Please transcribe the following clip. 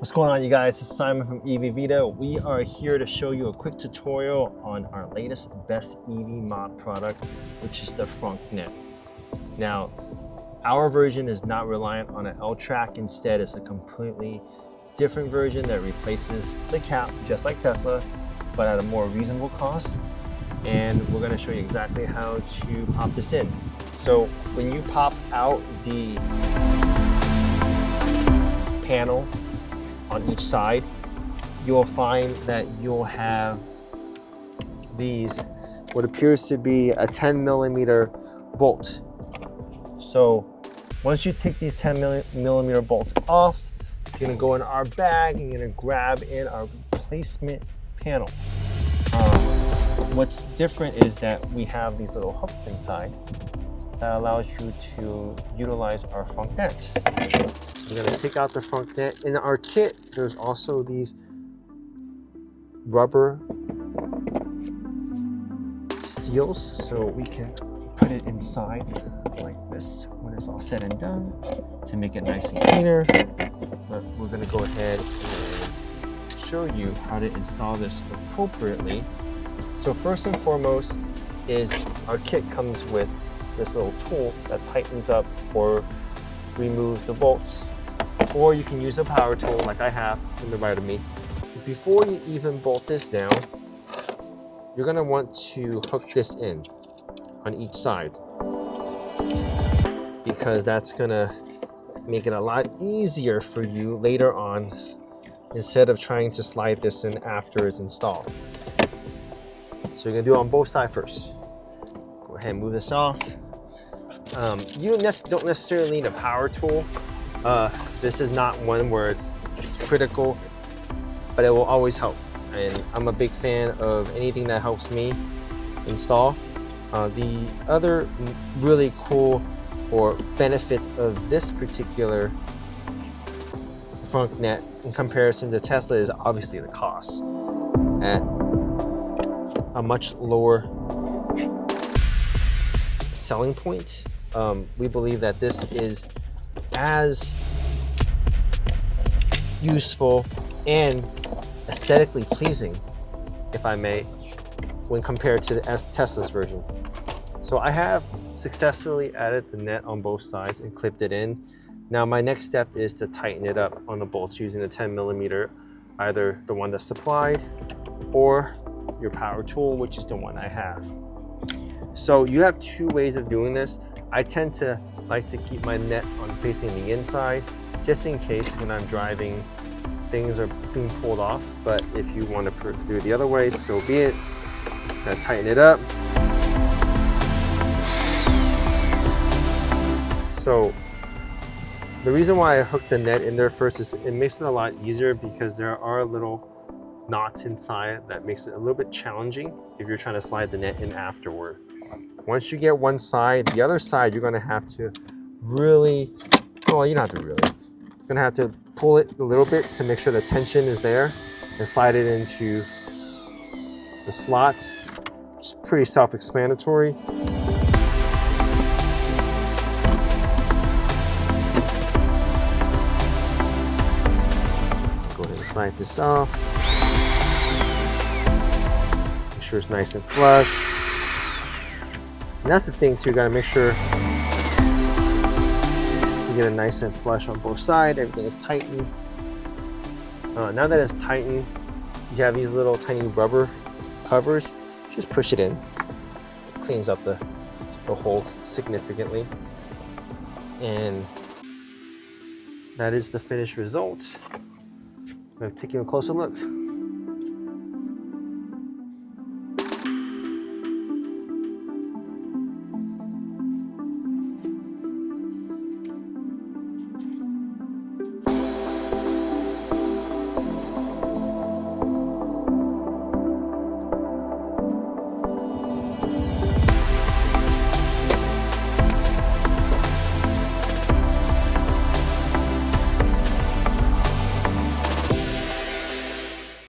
What's going on, you guys? It's Simon from Vida. We are here to show you a quick tutorial on our latest best EV mod product, which is the Frunknet. Now, our version is not reliant on an L-track. Instead, it's a completely different version that replaces the cap, just like Tesla, but at a more reasonable cost. And we're going to show you exactly how to pop this in. So when you pop out the panel on each side, you'll find that you'll have these, what appears to be a 10mm bolt. So once you take these 10mm bolts off, you're gonna go in our bag and you're gonna grab in our replacement panel. What's different is that we have these little hooks inside that allows you to utilize our Frunknet. So we're gonna take out the Frunknet. In our kit, there's also these rubber seals, so we can put it inside like this when it's all said and done to make it nice and cleaner. But we're gonna go ahead and show you how to install this appropriately. So first and foremost is our kit comes with this little tool that tightens up or removes the bolts, or you can use a power tool like I have on the right of me. Before you even bolt this down, you're gonna want to hook this in on each side, because that's gonna make it a lot easier for you later on instead of trying to slide this in after it's installed. So you're gonna do it on both sides first. Go ahead and move this off. You don't necessarily need a power tool. This is not one where it's critical, but it will always help. And I'm a big fan of anything that helps me install. The other really cool or benefit of this particular Frunknet in comparison to Tesla is obviously the cost. At a much lower selling point, we believe that this is as useful and aesthetically pleasing, if I may, when compared to the Tesla's version. So I have successfully added the net on both sides and clipped it in. Now my next step is to tighten it up on the bolts using the 10mm, either the one that's supplied or your power tool, which is the one I have. So you have two ways of doing this. I tend to like to keep my net on facing the inside, just in case when I'm driving things are being pulled off. But if you want to do it the other way, so be it. Now tighten it up. So the reason why I hooked the net in there first is it makes it a lot easier, because there are little knots inside that makes it a little bit challenging if you're trying to slide the net in afterward. Once you get one side, the other side, you're gonna have to really, well, you don't have to really, you're gonna have to pull it a little bit to make sure the tension is there and slide it into the slots. It's pretty self-explanatory. Go ahead and slide this off. Make sure it's nice and flush. And that's the thing too, you gotta make sure you get it nice and flush on both sides. Everything is tightened. Now that it's tightened, you have these little tiny rubber covers. Just push it in. It cleans up the hole significantly. And that is the finished result. I'm taking a closer look.